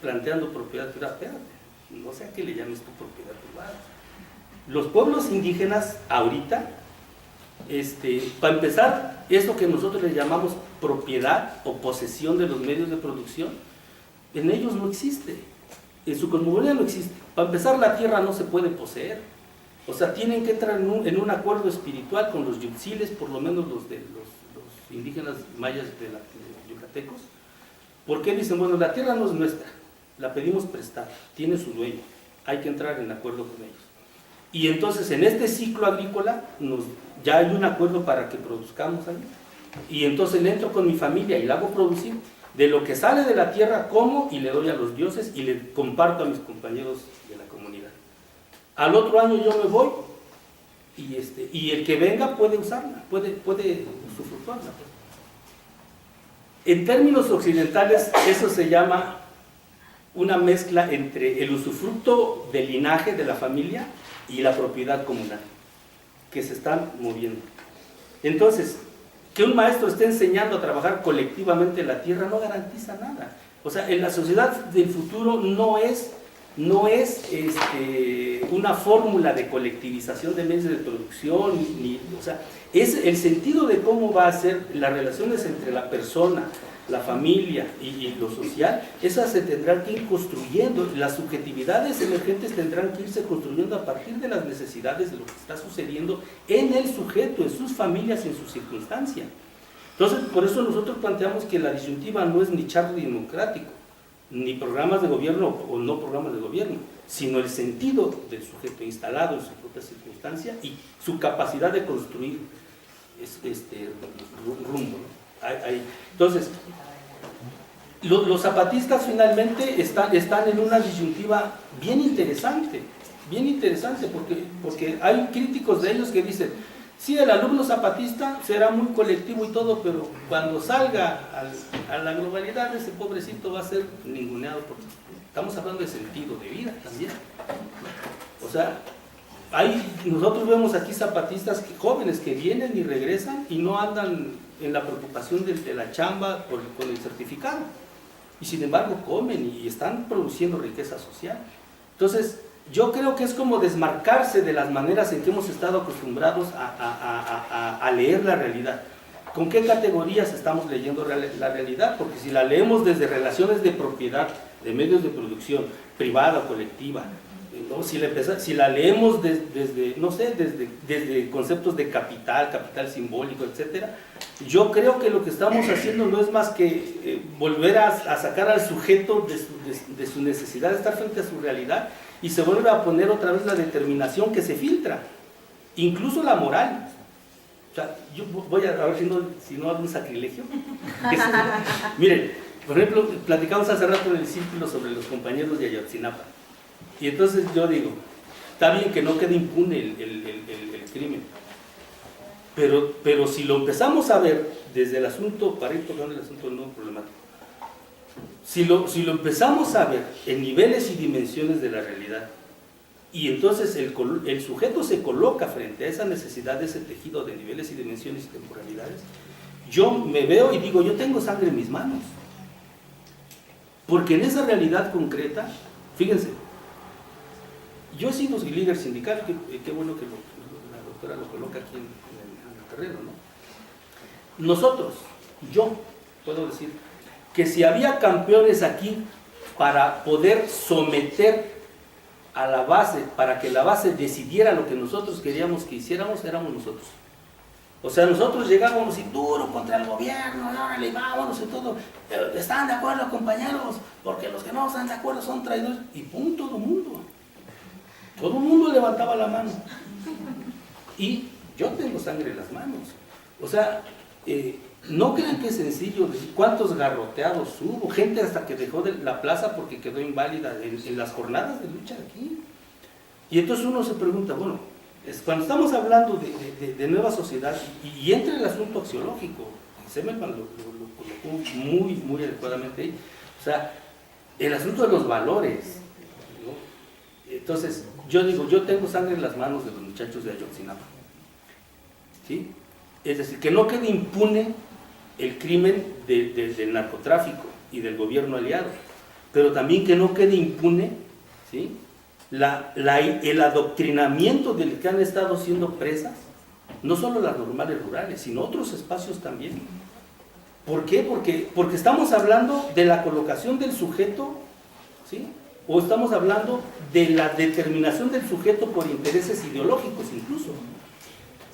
planteando propiedad privada, espérate, no sé a qué le llames tu propiedad privada. Los pueblos indígenas ahorita, para empezar, eso que nosotros le llamamos propiedad o posesión de los medios de producción, en ellos no existe, en su cosmogonía no existe. Para empezar, la tierra no se puede poseer, o sea, tienen que entrar en un acuerdo espiritual con los yutziles, por lo menos los indígenas mayas de yucatecos, porque dicen, bueno, la tierra no es nuestra, la pedimos prestada, tiene su dueño, hay que entrar en acuerdo con ellos. Y entonces en este ciclo agrícola ya hay un acuerdo para que produzcamos ahí. Y entonces le entro con mi familia y la hago producir. De lo que sale de la tierra como y le doy a los dioses y le comparto a mis compañeros de la comunidad. Al otro año yo me voy y el que venga puede usarla, puede usufructuarla. En términos occidentales eso se llama una mezcla entre el usufructo del linaje de la familia y la propiedad comunal, que se están moviendo. Entonces, que un maestro esté enseñando a trabajar colectivamente la tierra no garantiza nada. O sea, en la sociedad del futuro no es una fórmula de colectivización de medios de producción, o sea, es el sentido de cómo va a ser las relaciones entre la persona, la familia y lo social. Esas se tendrán que ir construyendo, las subjetividades emergentes tendrán que irse construyendo a partir de las necesidades de lo que está sucediendo en el sujeto, en sus familias y en su circunstancia. Entonces, por eso nosotros planteamos que la disyuntiva no es ni charro democrático, ni programas de gobierno o no programas de gobierno, sino el sentido del sujeto instalado en su propia circunstancia y su capacidad de construir rumbo. Entonces, los zapatistas finalmente están en una disyuntiva bien interesante, porque hay críticos de ellos que dicen, sí, el alumno zapatista será muy colectivo y todo, pero cuando salga a la globalidad, ese pobrecito va a ser ninguneado, porque estamos hablando de sentido de vida también. O sea, nosotros vemos aquí zapatistas jóvenes que vienen y regresan y no andan en la preocupación de la chamba con el certificado, y sin embargo comen y están produciendo riqueza social. Entonces, yo creo que es como desmarcarse de las maneras en que hemos estado acostumbrados a leer la realidad. ¿Con qué categorías estamos leyendo la realidad? Porque si la leemos desde relaciones de propiedad, de medios de producción, privada o colectiva, ¿no? Si la leemos desde conceptos de capital simbólico, etc., yo creo que lo que estamos haciendo no es más que volver a sacar al sujeto de su necesidad de estar frente a su realidad, y se vuelve a poner otra vez la determinación que se filtra, incluso la moral. O sea, yo voy a ver si no hago un sacrilegio. Miren, por ejemplo, platicamos hace rato en el círculo sobre los compañeros de Ayotzinapa. Y entonces yo digo, está bien que no quede impune el crimen, pero si lo empezamos a ver desde el asunto, para ir tocando el asunto no problemático, si lo empezamos a ver en niveles y dimensiones de la realidad, y entonces el sujeto se coloca frente a esa necesidad de ese tejido de niveles y dimensiones y temporalidades, yo me veo y digo, yo tengo sangre en mis manos, porque en esa realidad concreta, fíjense, yo he sido líder sindical, qué bueno que la doctora lo coloca aquí en el terreno, ¿no? Nosotros, yo puedo decir que si había campeones aquí para poder someter a la base, para que la base decidiera lo que nosotros queríamos que hiciéramos, éramos nosotros. O sea, nosotros llegábamos y duro contra el gobierno, órale, vámonos y todo, ¿están de acuerdo, compañeros? Porque los que no están de acuerdo son traidores, y pum, todo el mundo levantaba la mano. Y yo tengo sangre en las manos. O sea, no crean que es sencillo decir cuántos garroteados hubo, gente hasta que dejó de la plaza porque quedó inválida en las jornadas de lucha aquí. Y entonces uno se pregunta, bueno, cuando estamos hablando de nueva sociedad, y entra el asunto axiológico, Semelman lo colocó muy adecuadamente ahí, o sea, el asunto de los valores, ¿no? Entonces, yo digo, yo tengo sangre en las manos de los muchachos de Ayotzinapa, ¿sí? Es decir, que no quede impune el crimen del narcotráfico y del gobierno aliado, pero también que no quede impune, ¿sí?, el adoctrinamiento del que han estado siendo presas, no solo las normales rurales, sino otros espacios también. ¿Por qué? Porque estamos hablando de la colocación del sujeto, ¿sí?, o estamos hablando de la determinación del sujeto por intereses ideológicos incluso.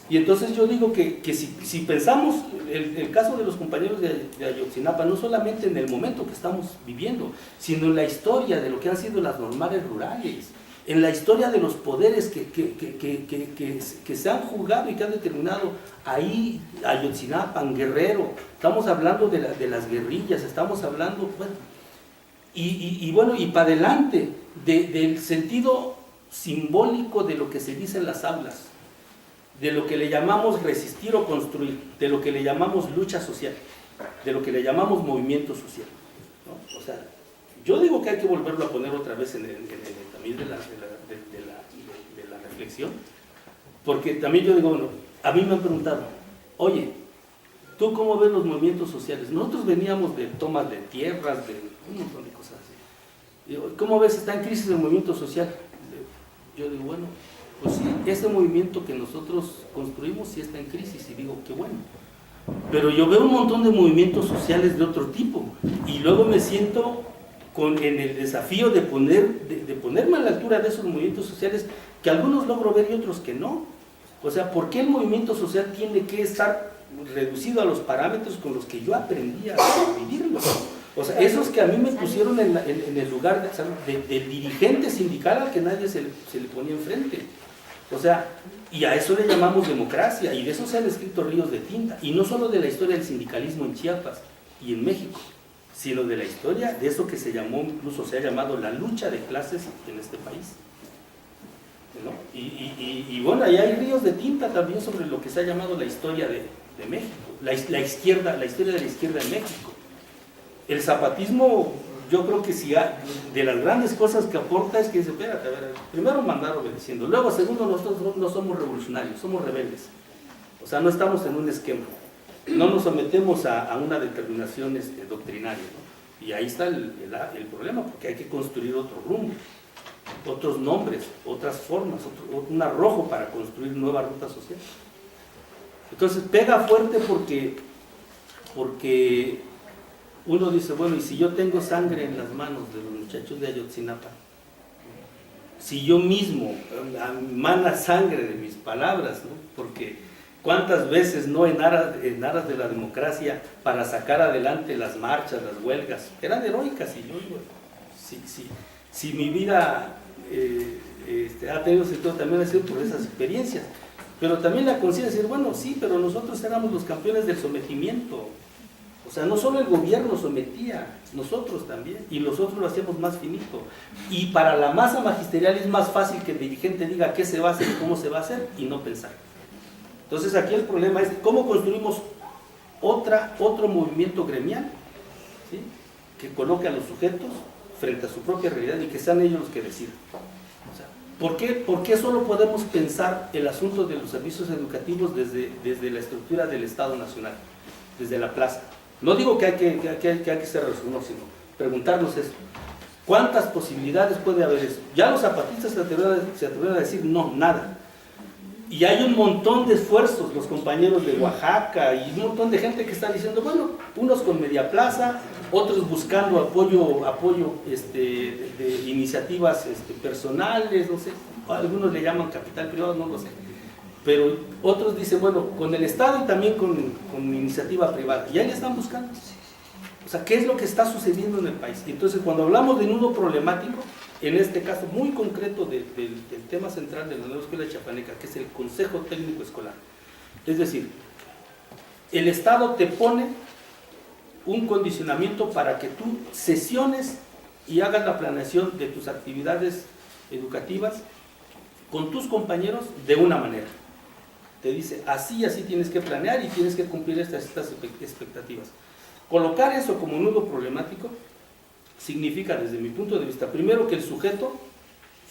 Y entonces yo digo que si pensamos el caso de los compañeros de Ayotzinapa, no solamente en el momento que estamos viviendo, sino en la historia de lo que han sido las normales rurales, en la historia de los poderes que se han juzgado y que han determinado ahí, Ayotzinapa, Guerrero, estamos hablando de las guerrillas, estamos hablando, bueno, y para adelante, del sentido simbólico de lo que se dice en las aulas, de lo que le llamamos resistir o construir, de lo que le llamamos lucha social, de lo que le llamamos movimiento social, ¿no? O sea, yo digo que hay que volverlo a poner otra vez en el tamiz de la reflexión, porque también yo digo, bueno, a mí me han preguntado, oye, ¿tú cómo ves los movimientos sociales? Nosotros veníamos de tomas de tierras, de un montón de cosas así. ¿Cómo ves? ¿Está en crisis el movimiento social? Yo digo, bueno, pues sí, ese movimiento que nosotros construimos sí está en crisis, y digo, qué bueno. Pero yo veo un montón de movimientos sociales de otro tipo, y luego me siento en el desafío de ponerme a la altura de esos movimientos sociales, que algunos logro ver y otros que no. O sea, ¿por qué el movimiento social tiene que estar reducido a los parámetros con los que yo aprendí a vivirlo? O sea, esos que a mí me pusieron en el lugar del dirigente sindical al que nadie se le ponía enfrente. O sea, y a eso le llamamos democracia, y de eso se han escrito ríos de tinta, y no solo de la historia del sindicalismo en Chiapas y en México, sino de la historia de eso que se llamó, incluso se ha llamado la lucha de clases en este país, ¿no? Y bueno, ahí hay ríos de tinta también sobre lo que se ha llamado la historia de México, la historia de la izquierda en México. El zapatismo, yo creo que de las grandes cosas que aporta es que dice, espérate, a ver, primero mandar obedeciendo, luego segundo, nosotros no somos revolucionarios, somos rebeldes. O sea, no estamos en un esquema, no nos sometemos a una determinación doctrinaria, ¿no? Y ahí está el problema, porque hay que construir otro rumbo, otros nombres, otras formas, un arrojo para construir nuevas rutas sociales. Entonces pega fuerte porque uno dice, bueno, y si yo tengo sangre en las manos de los muchachos de Ayotzinapa, si yo mismo emana sangre de mis palabras, ¿no? Porque cuántas veces no en aras de la democracia para sacar adelante las marchas, las huelgas, eran heroicas, y yo digo, si mi vida ha tenido sentido, también ha sido por esas experiencias, pero también la conciencia de decir, bueno, sí, pero nosotros éramos los campeones del sometimiento. O sea, no solo el gobierno sometía, nosotros también, y nosotros lo hacíamos más finito. Y para la masa magisterial es más fácil que el dirigente diga qué se va a hacer y cómo se va a hacer, y no pensar. Entonces aquí el problema es cómo construimos otro movimiento gremial, ¿sí?, que coloque a los sujetos frente a su propia realidad y que sean ellos los que decidan. O sea, ¿por qué solo podemos pensar el asunto de los servicios educativos desde la estructura del Estado Nacional, desde la plaza? No digo que hay que ser resumido, sino preguntarnos eso. ¿Cuántas posibilidades puede haber eso? Ya los zapatistas se atrevieron a decir no, nada. Y hay un montón de esfuerzos, los compañeros de Oaxaca y un montón de gente que está diciendo, bueno, unos con media plaza, otros buscando apoyo de iniciativas personales, no sé, algunos le llaman capital privado, no lo sé. Pero otros dicen, bueno, con el Estado y también con iniciativa privada. Y ahí están buscando. O sea, ¿qué es lo que está sucediendo en el país? Entonces, cuando hablamos de nudo problemático, en este caso muy concreto del tema central de la nueva escuela chiapaneca, que es el Consejo Técnico Escolar. Es decir, el Estado te pone un condicionamiento para que tú sesiones y hagas la planeación de tus actividades educativas con tus compañeros de una manera. Te dice, así tienes que planear y tienes que cumplir estas expectativas. Colocar eso como nudo problemático significa, desde mi punto de vista, primero que el sujeto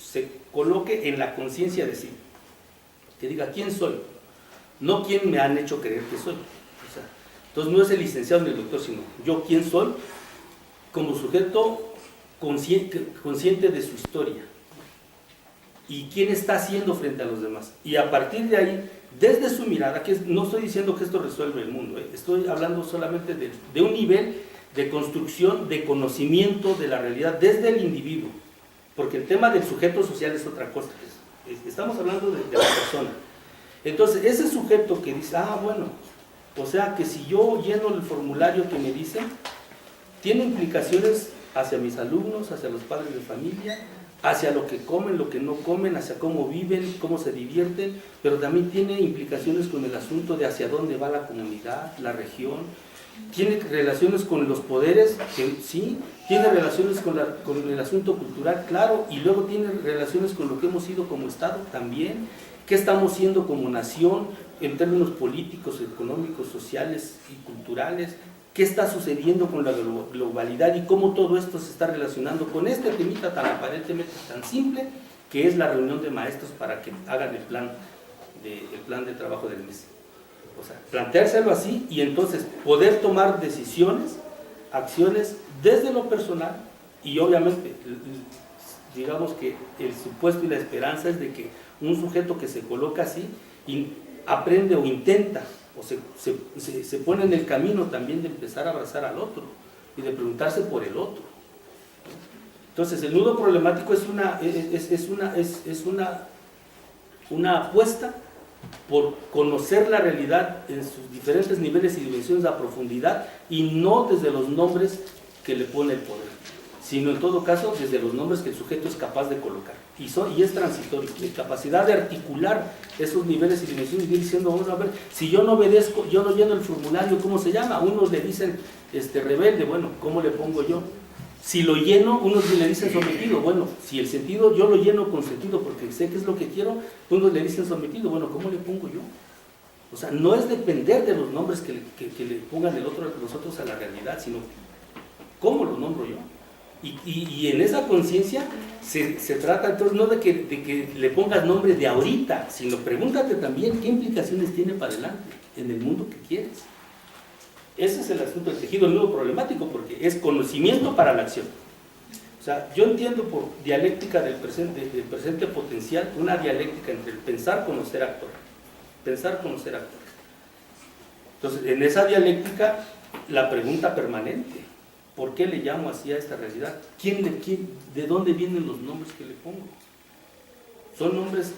se coloque en la conciencia de sí, que diga quién soy, no quién me han hecho creer que soy. O sea, entonces no es el licenciado ni el doctor, sino yo quién soy como sujeto consciente de su historia y quién está haciendo frente a los demás. Y a partir de ahí, desde su mirada, no estoy diciendo que esto resuelve el mundo, estoy hablando solamente de un nivel de construcción, de conocimiento de la realidad desde el individuo, porque el tema del sujeto social es otra cosa, estamos hablando de la persona. Entonces, ese sujeto que dice, bueno, o sea que si yo lleno el formulario que me dicen, tiene implicaciones hacia mis alumnos, hacia los padres de familia, hacia lo que comen, lo que no comen, hacia cómo viven, cómo se divierten, pero también tiene implicaciones con el asunto de hacia dónde va la comunidad, la región, tiene relaciones con los poderes, que sí, tiene relaciones con el asunto cultural, claro, y luego tiene relaciones con lo que hemos sido como Estado también, qué estamos siendo como nación en términos políticos, económicos, sociales y culturales, qué está sucediendo con la globalidad y cómo todo esto se está relacionando con este temita tan aparentemente tan simple que es la reunión de maestros para que hagan el plan de trabajo del mes. O sea, planteárselo así y entonces poder tomar decisiones, acciones desde lo personal y obviamente digamos que el supuesto y la esperanza es de que un sujeto que se coloca así aprende o intenta o se pone en el camino también de empezar a abrazar al otro y de preguntarse por el otro. Entonces el nudo problemático es una apuesta por conocer la realidad en sus diferentes niveles y dimensiones a profundidad y no desde los nombres que le pone el poder, sino en todo caso desde los nombres que el sujeto es capaz de colocar y es transitorio, la capacidad de articular esos niveles y dimensiones y ir diciendo, bueno, a ver, si yo no obedezco, yo no lleno el formulario, ¿cómo se llama? Unos le dicen rebelde, bueno, ¿cómo le pongo yo? Si lo lleno, unos le dicen sometido, bueno, si el sentido yo lo lleno con sentido porque sé qué es lo que quiero, unos le dicen sometido, bueno, ¿cómo le pongo yo? O sea, no es depender de los nombres que le pongan los otros a la realidad, sino cómo lo nombro yo. Y en esa conciencia se trata entonces no de que le pongas nombre de ahorita, sino pregúntate también qué implicaciones tiene para adelante en el mundo que quieres. Ese es el asunto del tejido nuevo problemático, porque es conocimiento para la acción. O sea, yo entiendo por dialéctica del presente potencial, una dialéctica entre el pensar, conocer, actuar. Pensar, conocer, actuar. Entonces, en esa dialéctica, la pregunta permanente, ¿por qué le llamo así a esta realidad? ¿De dónde vienen los nombres que le pongo? ¿Son nombres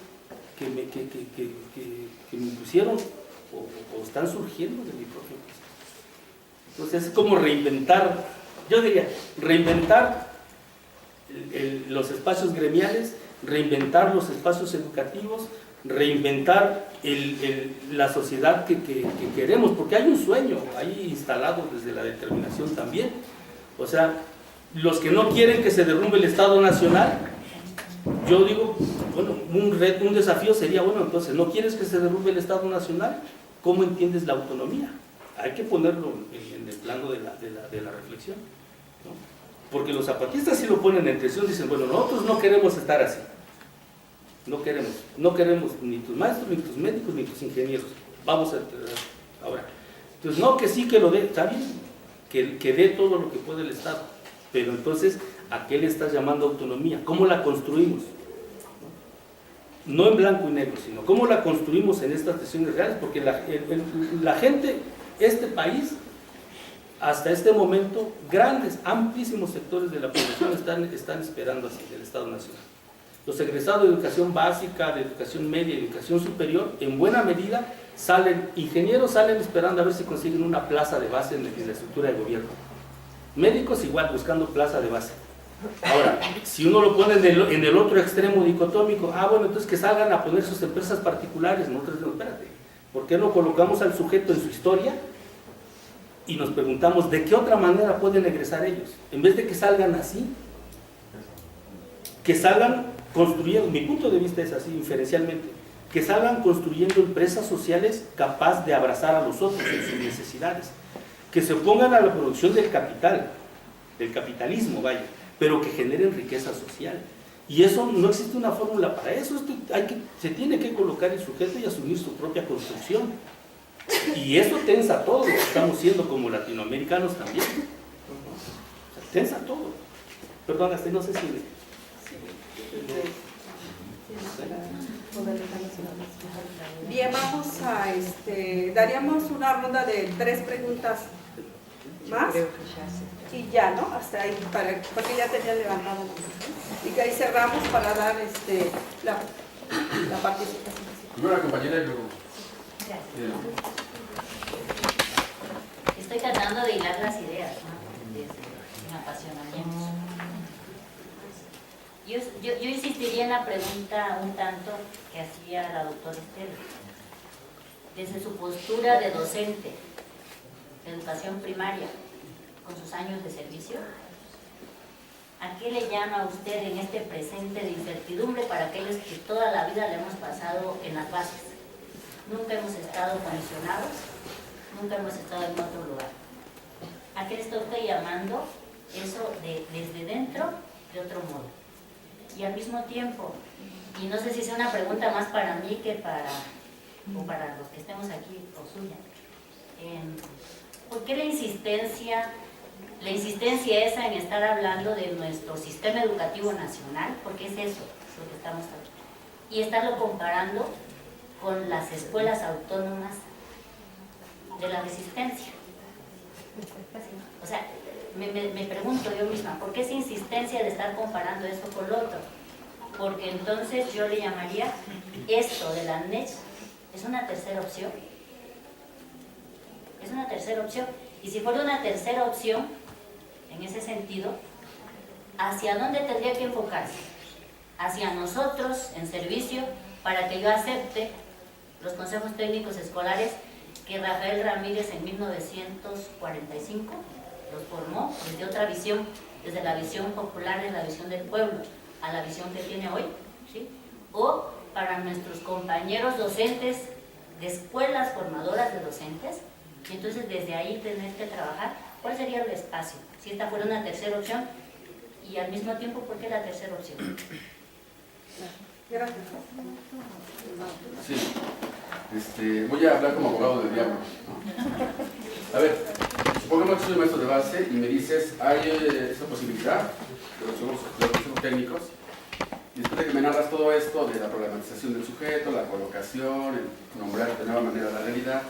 que me impusieron o están surgiendo de mi propio proceso? Entonces es como reinventar, yo diría, reinventar los espacios gremiales, reinventar los espacios educativos, reinventar la sociedad que queremos, porque hay un sueño ahí instalado desde la determinación también. O sea, los que no quieren que se derrumbe el Estado Nacional, yo digo, bueno, un desafío sería, bueno, entonces, ¿no quieres que se derrumbe el Estado Nacional? ¿Cómo entiendes la autonomía? Hay que ponerlo en el plano de la reflexión, ¿no? Porque los zapatistas sí lo ponen en tensión, dicen, bueno, nosotros no queremos estar así, no queremos ni tus maestros, ni tus médicos, ni tus ingenieros, vamos a ahora. Entonces, no, que sí que lo dé, está bien, que dé todo lo que puede el Estado, pero entonces, ¿a qué le estás llamando autonomía? ¿Cómo la construimos? No en blanco y negro, sino cómo la construimos en estas tensiones reales, porque la gente, este país, hasta este momento, grandes, amplísimos sectores de la población están esperando así del Estado Nacional. Los egresados de educación básica, de educación media y educación superior, en buena medida, ingenieros salen esperando a ver si consiguen una plaza de base en la estructura de gobierno. Médicos igual, buscando plaza de base. Ahora, si uno lo pone en el otro extremo dicotómico, bueno, entonces que salgan a poner sus empresas particulares. Nosotros decimos, espérate, ¿por qué no colocamos al sujeto en su historia? Y nos preguntamos, ¿de qué otra manera pueden egresar ellos? En vez de que salgan así, que salgan construyendo, mi punto de vista es así, inferencialmente, que salgan construyendo empresas sociales capaz de abrazar a los otros en sus necesidades, que se opongan a la producción del capital, del capitalismo, vaya, pero que generen riqueza social. Y eso no existe una fórmula para eso, se tiene que colocar el sujeto y asumir su propia construcción. Y eso tensa todo lo que estamos siendo como latinoamericanos también. O sea, tensa todo. Perdón, hasta no sé si... Bien, vamos a, daríamos una ronda de 3 preguntas más y ya, ¿no? Hasta ahí, porque ya tenía levantado la mano. Y que ahí cerramos para dar la participación. Primero la compañera y luego... Estoy tratando de hilar las ideas, ¿no? Desde mi apasionamiento. Yo insistiría en la pregunta un tanto que hacía la doctora Estela. Desde su postura de docente de educación primaria, con sus años de servicio, ¿a qué le llama usted en este presente de incertidumbre para aquellos que toda la vida le hemos pasado en las bases? Nunca hemos estado condicionados, nunca hemos estado en otro lugar. ¿A qué le está usted llamando eso desde dentro de otro modo? Y al mismo tiempo, y no sé si sea una pregunta más para mí que para los que estemos aquí o suya, ¿por qué la insistencia esa en estar hablando de nuestro sistema educativo nacional? Porque es eso lo que estamos hablando, y estarlo comparando con las escuelas autónomas de la resistencia. O sea, me pregunto yo misma, ¿por qué esa insistencia de estar comparando esto con lo otro? Porque entonces yo le llamaría esto de la NECH, es una tercera opción. Es una tercera opción. Y si fuera una tercera opción, en ese sentido, ¿hacia dónde tendría que enfocarse? Hacia nosotros, en servicio, para que yo acepte los consejos técnicos escolares que Rafael Ramírez en 1945 los formó desde otra visión, desde la visión popular, desde la visión del pueblo, a la visión que tiene hoy, ¿sí? O para nuestros compañeros docentes de escuelas formadoras de docentes, y entonces desde ahí tener que trabajar, ¿cuál sería el espacio? Si esta fuera una tercera opción, y al mismo tiempo, ¿por qué la tercera opción? Gracias. Sí. Voy a hablar como abogado del diablo, ¿no? A ver, supongamos que soy maestro de base y me dices, hay esta posibilidad de los consejos técnicos, y después de que me narras todo esto de la problematización del sujeto, la colocación, el nombrar de nueva manera la realidad,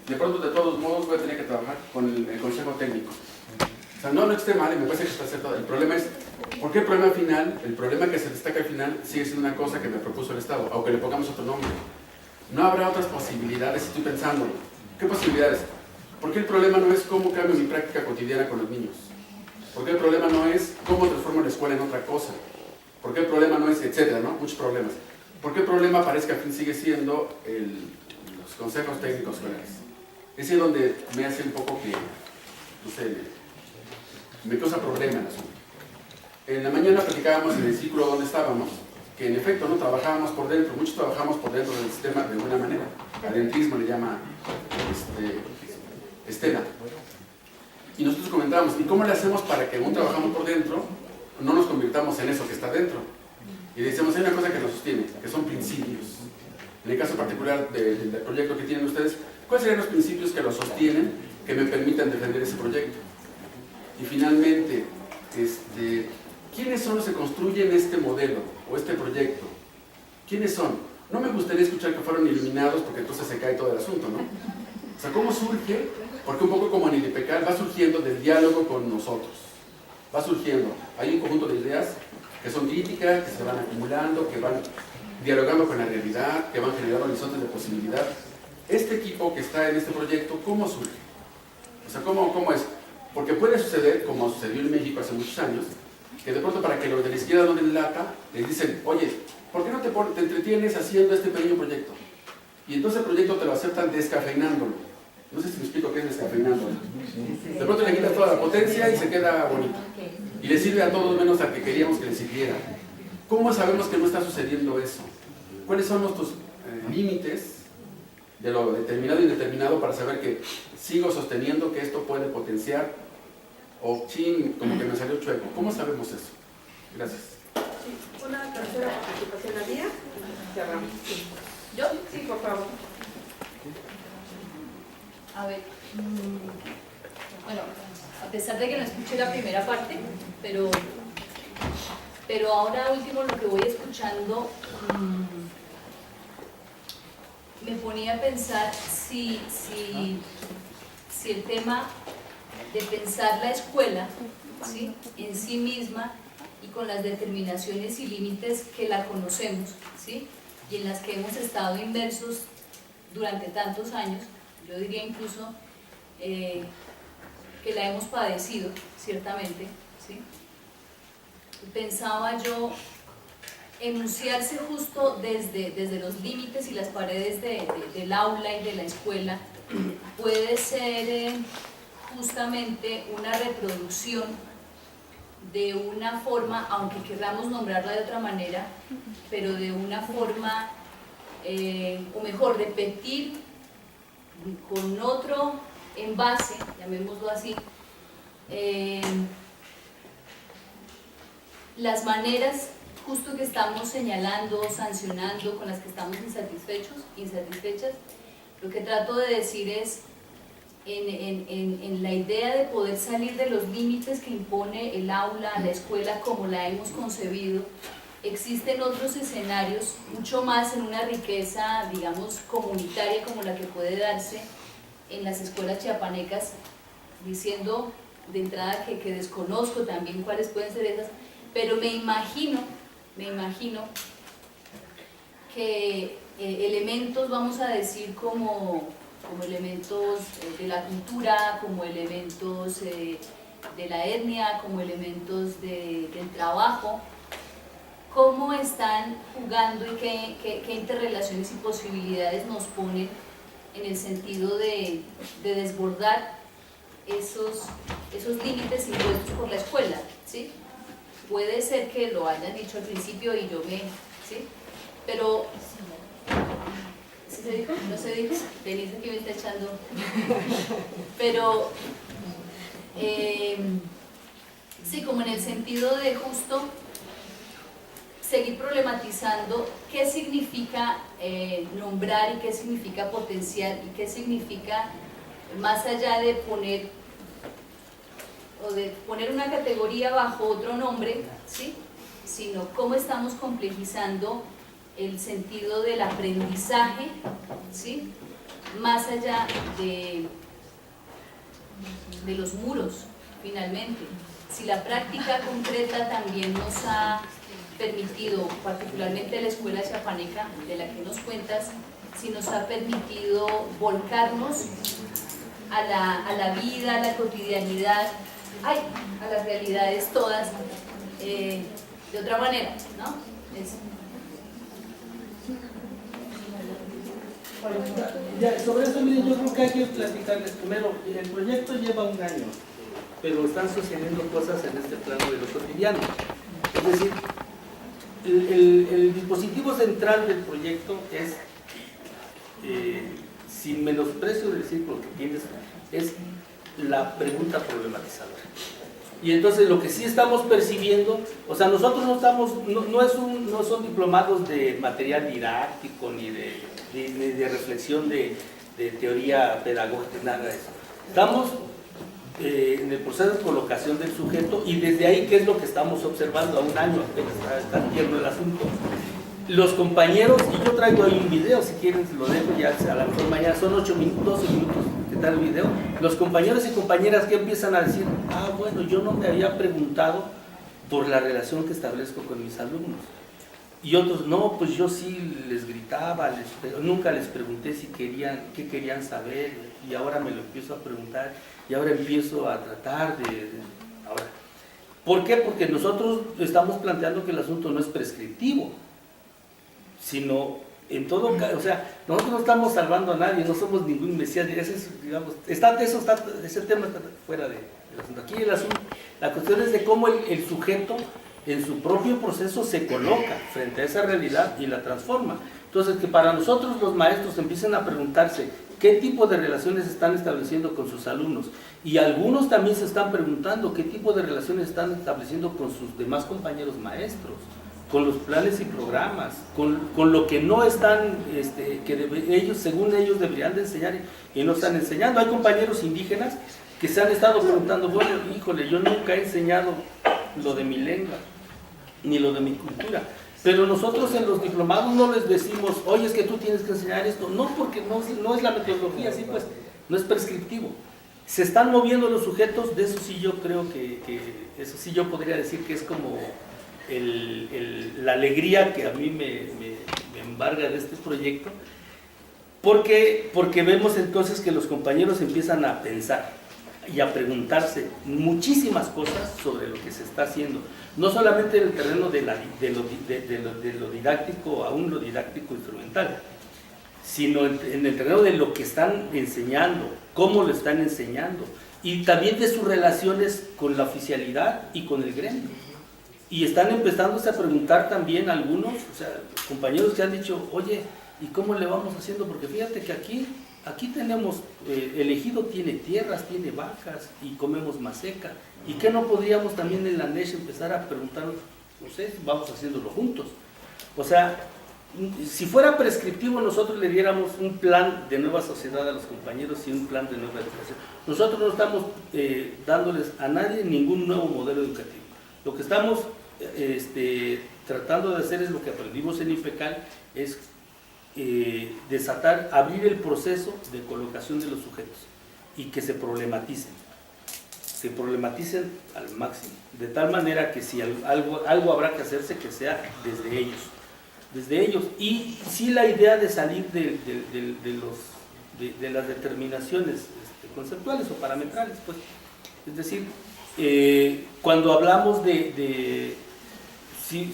de pronto de todos modos voy a tener que trabajar con el consejo técnico. O sea, no esté mal y me parece que está acertado. El problema es, ¿por qué el problema final, el problema que se destaca al final, sigue siendo una cosa que me propuso el Estado, aunque le pongamos otro nombre? No habrá otras posibilidades, estoy pensando. ¿Qué posibilidades? ¿Por qué el problema no es cómo cambio mi práctica cotidiana con los niños? ¿Por qué el problema no es cómo transformo la escuela en otra cosa? ¿Por qué el problema no es, etcétera, ¿no? Muchos problemas. ¿Por qué el problema parece que al fin sigue siendo los consejos técnicos escolares? Ese es donde me hace un poco que, no sé, me causa problema el asunto. En la mañana platicábamos en el círculo donde estábamos, que en efecto no trabajábamos por dentro, muchos trabajamos por dentro del sistema de buena manera. Adentrismo le llama Estela. Y nosotros comentábamos, ¿y cómo le hacemos para que aún trabajamos por dentro, no nos convirtamos en eso que está dentro? Y decíamos, hay una cosa que nos sostiene, que son principios. En el caso particular del proyecto que tienen ustedes, ¿cuáles serían los principios que los sostienen, que me permitan defender ese proyecto? Y finalmente, ¿quiénes son los que construyen este modelo o este proyecto? ¿Quiénes son? No me gustaría escuchar que fueron iluminados porque entonces se cae todo el asunto, ¿no? O sea, ¿cómo surge? Porque un poco como en el IPECAL va surgiendo del diálogo con nosotros. Va surgiendo. Hay un conjunto de ideas que son críticas, que se van acumulando, que van dialogando con la realidad, que van generando horizontes de posibilidad. Este equipo que está en este proyecto, ¿cómo surge? O sea, ¿cómo es? Porque puede suceder, como sucedió en México hace muchos años, que de pronto para que los de la izquierda no den lata, les dicen, oye, ¿por qué no te entretienes haciendo este pequeño proyecto? Y entonces el proyecto te lo aceptan descafeinándolo. No sé si me explico qué es descafeinándolo. De pronto le quitas toda la potencia y se queda bonito. Y le sirve a todos menos al que queríamos que le sirviera. ¿Cómo sabemos que no está sucediendo eso? ¿Cuáles son nuestros límites de lo determinado e indeterminado para saber que sigo sosteniendo que esto puede potenciar o chin, como que me salió chueco? ¿Cómo sabemos eso? Gracias. Sí, una tercera participación al día. Cerramos. Sí. ¿Yo? Sí, por favor. A ver, bueno, a pesar de que no escuché la primera parte, pero Pero ahora último lo que voy escuchando me ponía a pensar si el tema de pensar la escuela, ¿sí?, en sí misma y con las determinaciones y límites que la conocemos, ¿sí?, y en las que hemos estado inmersos durante tantos años, yo diría incluso que la hemos padecido, ciertamente, ¿sí? Pensaba yo enunciarse justo desde los límites y las paredes del aula y de la escuela puede ser justamente una reproducción de una forma, aunque queramos nombrarla de otra manera, pero de una forma, o mejor, repetir con otro envase, llamémoslo así, las maneras justo que estamos señalando, sancionando, con las que estamos insatisfechas. Lo que trato de decir es, en la idea de poder salir de los límites que impone el aula, la escuela como la hemos concebido, existen otros escenarios, mucho más en una riqueza, digamos, comunitaria como la que puede darse en las escuelas chiapanecas, diciendo de entrada que desconozco también cuáles pueden ser esas, pero me imagino que elementos, vamos a decir, como elementos de la cultura, como elementos de la etnia, como elementos del trabajo, cómo están jugando y qué interrelaciones y posibilidades nos ponen en el sentido de desbordar esos límites impuestos por la escuela, ¿sí? Puede ser que lo hayan dicho al principio y yo ¿sí? Pero, ¿sí se dijo? ¿No se dijo? Denise aquí me está echando. Pero, sí, como en el sentido de justo seguir problematizando qué significa nombrar y qué significa potenciar y qué significa, más allá de poner una categoría bajo otro nombre, ¿sí?, sino cómo estamos complejizando el sentido del aprendizaje, ¿sí?, más allá de los muros, finalmente. Si la práctica concreta también nos ha permitido, particularmente la escuela chiapaneca de la que nos cuentas, si nos ha permitido volcarnos a la vida, a la cotidianidad, a las realidades todas, de otra manera, ¿no? Ya, sobre eso, miren, yo creo que hay que platicarles. Primero, el proyecto lleva un año, pero están sucediendo cosas en este plano de lo cotidiano. Es decir, el dispositivo central del proyecto es, sin menosprecio del círculo que tienes, es la pregunta problematizadora. Y entonces lo que sí estamos percibiendo, o sea, nosotros no son diplomados de material didáctico ni de reflexión de teoría pedagógica, nada de eso. Estamos en el proceso de colocación del sujeto, y desde ahí, ¿qué es lo que estamos observando? A un año apenas está tierno el asunto. Los compañeros, y yo traigo ahí un video, si quieren lo dejo ya, a lo mejor mañana, son 8 minutos, 12 minutos que está el video. Los compañeros y compañeras que empiezan a decir, bueno, yo no me había preguntado por la relación que establezco con mis alumnos. Y otros, no, pues yo sí les gritaba, nunca les pregunté qué querían saber, y ahora me lo empiezo a preguntar, y ahora empiezo a tratar ahora. ¿Por qué? Porque nosotros estamos planteando que el asunto no es prescriptivo, sino en todo caso, o sea, nosotros no estamos salvando a nadie, no somos ningún mesías, digamos, ese tema está fuera del asunto. Aquí la cuestión es de cómo el sujeto en su propio proceso se coloca frente a esa realidad y la transforma. Entonces, que para nosotros los maestros empiecen a preguntarse qué tipo de relaciones están estableciendo con sus alumnos, y algunos también se están preguntando qué tipo de relaciones están estableciendo con sus demás compañeros maestros, con los planes y programas, con lo que no están, ellos, según ellos, deberían de enseñar y no están enseñando. Hay compañeros indígenas que se han estado preguntando, bueno, híjole, yo nunca he enseñado lo de mi lengua, ni lo de mi cultura. Pero nosotros en los diplomados no les decimos, oye, es que tú tienes que enseñar esto. No, porque no es la metodología, así pues, no es prescriptivo. Se están moviendo los sujetos, de eso sí yo creo que eso sí yo podría decir que es como la alegría que a mí me embarga de este proyecto, porque vemos entonces que los compañeros empiezan a pensar y a preguntarse muchísimas cosas sobre lo que se está haciendo, no solamente en el terreno de lo didáctico, aún lo didáctico instrumental, sino en el terreno de lo que están enseñando, cómo lo están enseñando, y también de sus relaciones con la oficialidad y con el gremio. Y están empezándose a preguntar también algunos, o sea, compañeros que han dicho, oye, ¿y cómo le vamos haciendo? Porque fíjate que aquí tenemos, el ejido tiene tierras, tiene vacas y comemos maseca. ¿Y qué no podríamos también en la NESH empezar a preguntar, no sé, vamos haciéndolo juntos? O sea, si fuera prescriptivo nosotros le diéramos un plan de nueva sociedad a los compañeros y un plan de nueva educación. Nosotros no estamos dándoles a nadie ningún nuevo modelo educativo. Lo que estamos tratando de hacer es lo que aprendimos en IPECAL, es desatar, abrir el proceso de colocación de los sujetos y que se problematicen al máximo, de tal manera que si algo habrá que hacerse, que sea desde ellos, y sí la idea de salir de las determinaciones conceptuales o parametrales, pues, es decir, cuando hablamos si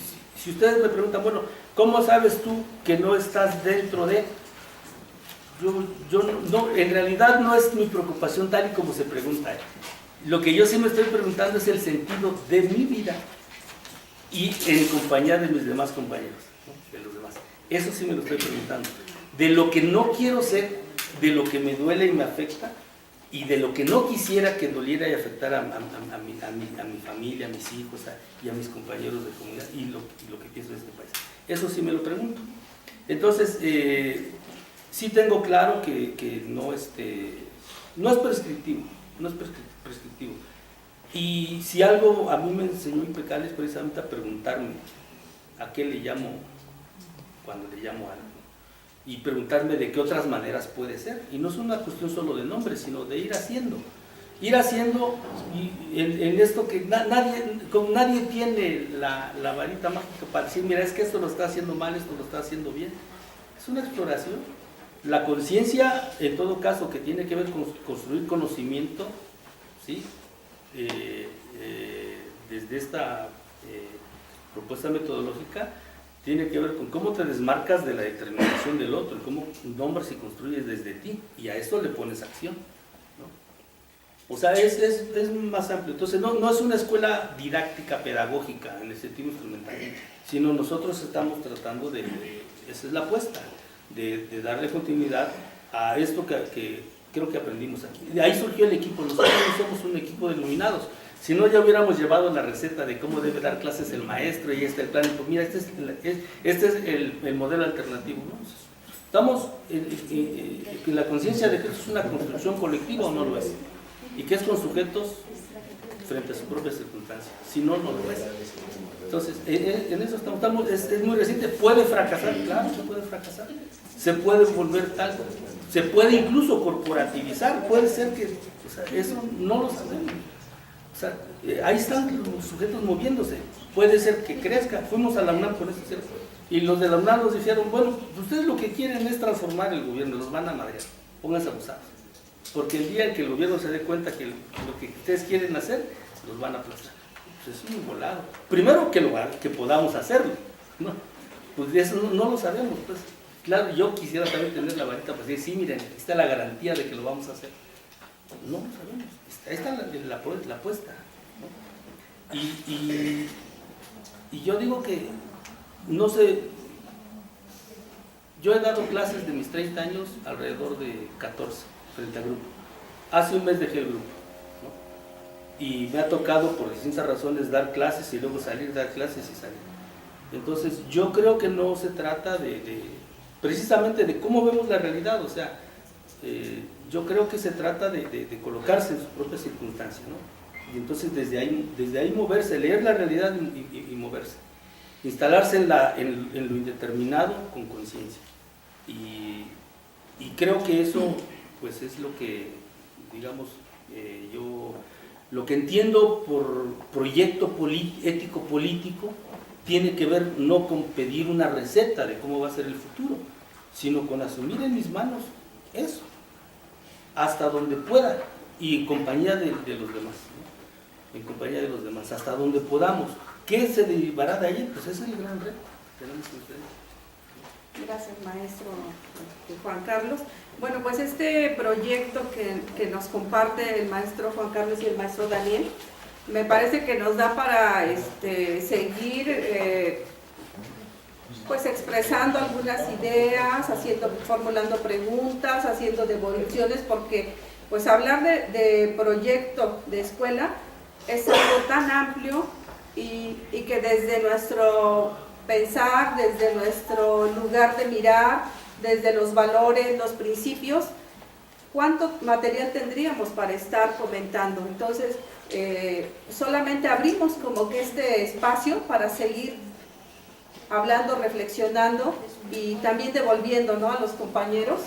ustedes me preguntan, bueno, ¿cómo sabes tú que no estás dentro de? Yo no, en realidad no es mi preocupación tal y como se pregunta. Lo que yo sí me estoy preguntando es el sentido de mi vida y en compañía de mis demás compañeros, ¿no? De los demás. Eso sí me lo estoy preguntando. De lo que no quiero ser, de lo que me duele y me afecta, y de lo que no quisiera que doliera y afectara a mi familia, a mis hijos y a mis compañeros de comunidad y lo que pienso de este país. Eso sí me lo pregunto. Entonces, sí tengo claro que no es prescriptivo, no es prescriptivo. Y si algo a mí me enseñó IPECAL es precisamente a preguntarme a qué le llamo cuando le llamo algo. Y preguntarme de qué otras maneras puede ser. Y no es una cuestión solo de nombre, sino de ir haciendo. Ir haciendo y en esto que nadie tiene la varita mágica para decir, mira, es que esto lo está haciendo mal, esto lo está haciendo bien. Es una exploración. La conciencia, en todo caso, que tiene que ver con construir conocimiento, ¿sí? Desde esta propuesta metodológica, tiene que ver con cómo te desmarcas de la determinación del otro, cómo nombras y construyes desde ti, y a eso le pones acción, ¿no? O sea, es más amplio. Entonces, no es una escuela didáctica, pedagógica, en el sentido instrumental, sino nosotros estamos tratando esa es la apuesta, de darle continuidad a esto que creo que aprendimos aquí. De ahí surgió el equipo. Nosotros no somos un equipo de iluminados. Si no, ya hubiéramos llevado la receta de cómo debe dar clases el maestro y el plan. Pues mira, este es el modelo alternativo, ¿no? Estamos en la conciencia de que esto es una construcción colectiva o no lo es. Y que es con sujetos frente a sus propias circunstancias. Si no, no lo es. Entonces, en eso estamos. Es muy reciente. ¿Puede fracasar? Claro, se puede fracasar. Se puede volver tal. Se puede incluso corporativizar. Puede ser que, o sea, eso no lo sabemos. O sea, ahí están los sujetos moviéndose. Puede ser que crezca. Fuimos a la UNAM con eso, ¿cierto? Y los de la UNAM nos dijeron, bueno, ustedes lo que quieren es transformar el gobierno, los van a madrear, pónganse abusados. Porque el día en que el gobierno se dé cuenta que lo que ustedes quieren hacer, los van a aplastar. Pues es un volado. Primero que podamos hacerlo, ¿no? Pues eso no lo sabemos, pues. Claro, yo quisiera también tener la varita para decir, sí, miren, aquí está la garantía de que lo vamos a hacer. No lo sabemos. Ahí está la apuesta, ¿no? Y yo digo que, no sé, yo he dado clases de mis 30 años alrededor de 14 frente al grupo. Hace un mes dejé el grupo, ¿no? Y me ha tocado por distintas razones dar clases y luego salir, dar clases y salir. Entonces yo creo que no se trata precisamente de cómo vemos la realidad, o sea, yo creo que se trata de colocarse en sus propias circunstancias, ¿no? Y entonces desde ahí moverse, leer la realidad y moverse. instalarse en lo indeterminado con conciencia. Y creo que eso pues es lo que, digamos, yo lo que entiendo por proyecto ético-político tiene que ver no con pedir una receta de cómo va a ser el futuro, sino con asumir en mis manos eso, hasta donde pueda, y en compañía de los demás, ¿no? En compañía de los demás, hasta donde podamos. ¿Qué se derivará de ahí? Pues ese es el gran reto que tenemos ustedes. Gracias, maestro Juan Carlos. Bueno, pues este proyecto que nos comparte el maestro Juan Carlos y el maestro Daniel, me parece que nos da para seguir pues expresando algunas ideas, formulando preguntas, haciendo devoluciones, porque pues hablar de proyecto de escuela es algo tan amplio y que desde nuestro pensar, desde nuestro lugar de mirar, desde los valores, los principios, ¿cuánto material tendríamos para estar comentando? Entonces, solamente abrimos como que este espacio para seguir hablando, reflexionando y también devolviendo, ¿no?, a los compañeros.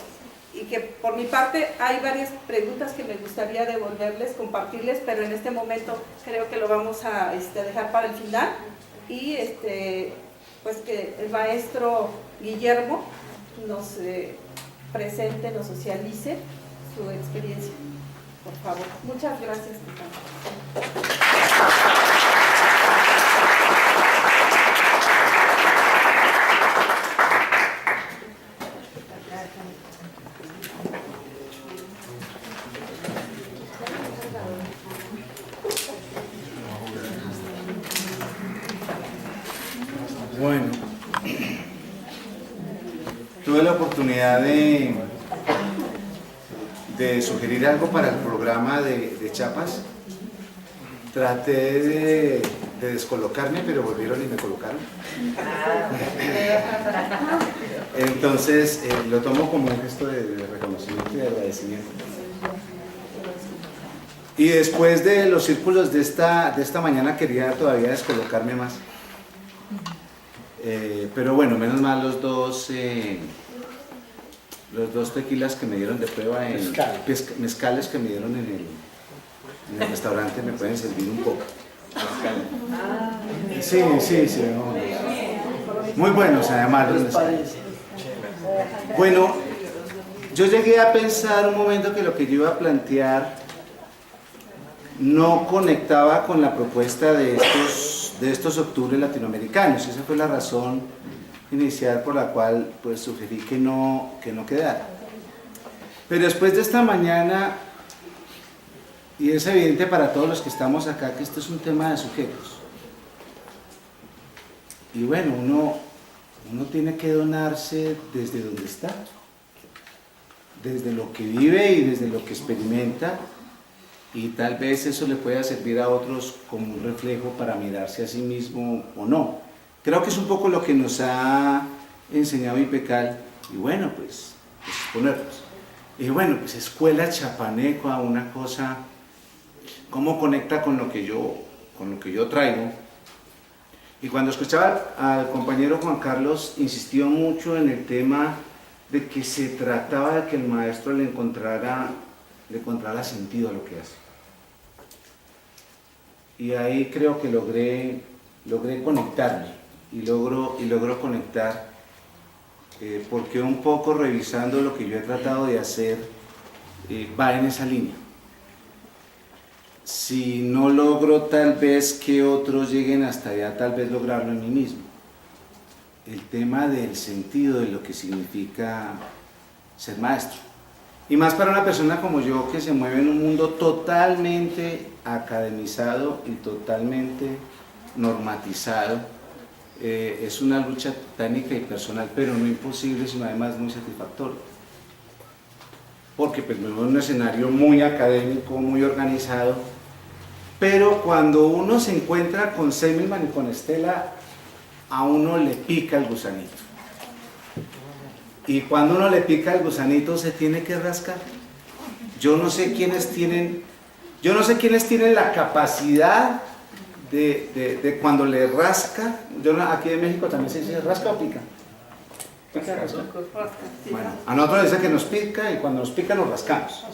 Y que por mi parte hay varias preguntas que me gustaría devolverles, compartirles, pero en este momento creo que lo vamos a dejar para el final. Y pues que el maestro Guillermo nos presente, nos socialice su experiencia, por favor. Muchas gracias. Bueno, tuve la oportunidad de sugerir algo para el programa de Chiapas. Traté de descolocarme, pero volvieron y me colocaron. Entonces, lo tomo como un gesto de reconocimiento y de agradecimiento. Y después de los círculos de esta mañana quería todavía descolocarme más. Pero bueno, menos mal los dos tequilas que me dieron de prueba, mezcales que me dieron en el restaurante, me pueden servir un poco. Sí, no. Muy buenos además los mezcales. Bueno, yo llegué a pensar un momento que lo que yo iba a plantear no conectaba con la propuesta de estos octubres latinoamericanos. Esa fue la razón inicial por la cual pues sugerí que no quedara. Pero después de esta mañana, y es evidente para todos los que estamos acá que esto es un tema de sujetos. Y bueno, uno tiene que donarse desde donde está, desde lo que vive y desde lo que experimenta, y tal vez eso le pueda servir a otros como un reflejo para mirarse a sí mismo o no. Creo que es un poco lo que nos ha enseñado IPECAL, y bueno, pues exponernos. Y bueno, pues escuela chapaneca, una cosa, ¿cómo conecta con lo que yo traigo? Y cuando escuchaba al compañero Juan Carlos, insistió mucho en el tema de que se trataba de que el maestro le encontrara sentido a lo que hace. Y ahí creo que logré conectarme y logro conectar, porque un poco revisando lo que yo he tratado de hacer, va en esa línea. Si no logro tal vez que otros lleguen hasta allá, tal vez lograrlo en mí mismo. El tema del sentido de lo que significa ser maestro. Y más para una persona como yo que se mueve en un mundo totalmente academizado y totalmente normatizado. Es una lucha titánica y personal, pero no imposible, sino además muy satisfactoria. Porque pues me muevo en un escenario muy académico, muy organizado, pero cuando uno se encuentra con Semmelman y con Estela, a uno le pica el gusanito. Y cuando uno le pica el gusanito se tiene que rascar. Yo no sé quiénes tienen la capacidad de cuando le rasca. Aquí en México también se dice rasca o pica. Bueno, a nosotros dice que nos pica y cuando nos pica nos rascamos.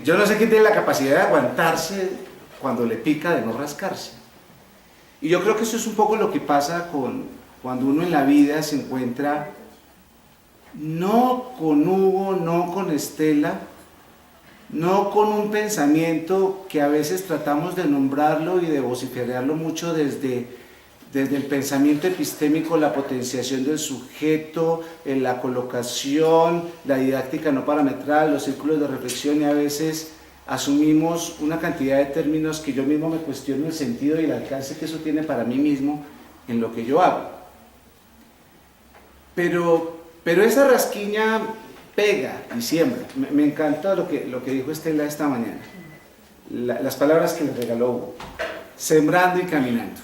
Yo no sé quién tiene la capacidad de aguantarse cuando le pica de no rascarse. Y yo creo que eso es un poco lo que pasa cuando uno en la vida se encuentra no con Hugo, no con Estela, no con un pensamiento que a veces tratamos de nombrarlo y de vociferarlo mucho desde el pensamiento epistémico, la potenciación del sujeto, la colocación, la didáctica no parametral, los círculos de reflexión, y a veces asumimos una cantidad de términos que yo mismo me cuestiono el sentido y el alcance que eso tiene para mí mismo en lo que yo hago. Pero esa rasquiña pega y siembra. Me encanta lo que dijo Estela esta mañana, las palabras que le regaló Hugo: sembrando y caminando.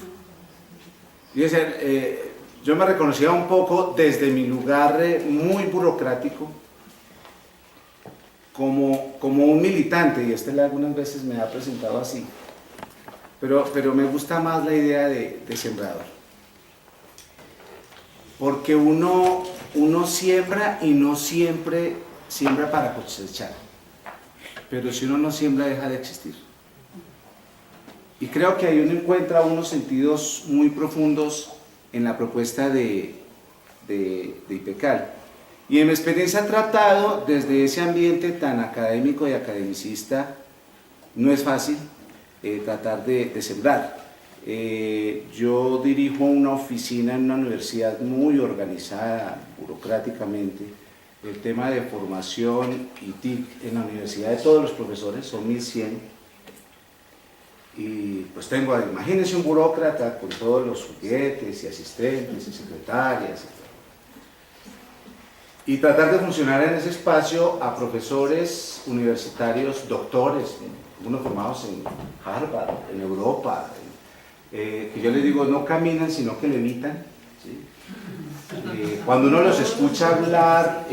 Yo me reconocía un poco desde mi lugar muy burocrático como un militante, y Estela algunas veces me ha presentado así, pero me gusta más la idea de sembrador, porque uno siembra y no siempre siembra para cosechar, pero si uno no siembra deja de existir. Y creo que ahí uno encuentra unos sentidos muy profundos en la propuesta de IPECAL. Y en mi experiencia he tratado desde ese ambiente tan académico y academicista. No es fácil tratar de sembrar. Yo dirijo una oficina en una universidad muy organizada burocráticamente. El tema de formación y TIC en la universidad de todos los profesores, son 1100. Y pues tengo, imagínense un burócrata con todos los juguetes y asistentes y secretarias y tratar de funcionar en ese espacio a profesores universitarios, doctores, algunos formados en Harvard, en Europa, que yo les digo no caminan sino que levitan, ¿sí? Cuando uno los escucha hablar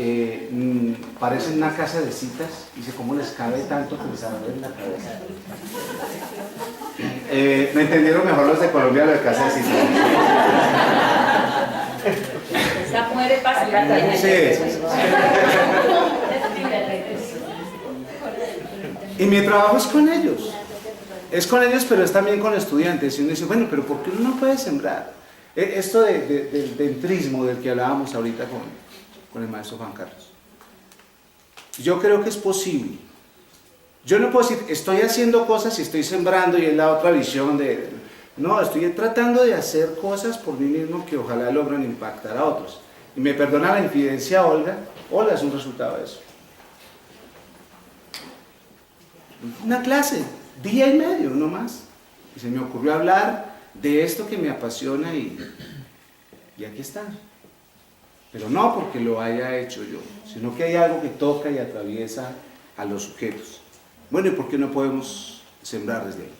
parecen una casa de citas. Dice, ¿cómo les cabe tanto que les abre en la cabeza? Me entendieron mejor los de Colombia, lo de casa de citas. Esa muere fácil. Sí. Y mi trabajo es con ellos. Es con ellos, pero es también con estudiantes. Y uno dice, bueno, pero ¿por qué uno no puede sembrar? Esto del entrismo del que hablábamos ahorita con el maestro Juan Carlos. Yo creo que es posible. Yo no puedo decir, estoy haciendo cosas y estoy sembrando, y es la otra visión de... No, estoy tratando de hacer cosas por mí mismo que ojalá logren impactar a otros. Y me perdona la infidencia, Olga. Hola, es un resultado de eso. Una clase, día y medio, no más. Y se me ocurrió hablar de esto que me apasiona y aquí está. Pero no porque lo haya hecho yo, sino que hay algo que toca y atraviesa a los sujetos. Bueno, ¿y por qué no podemos sembrar desde ahí?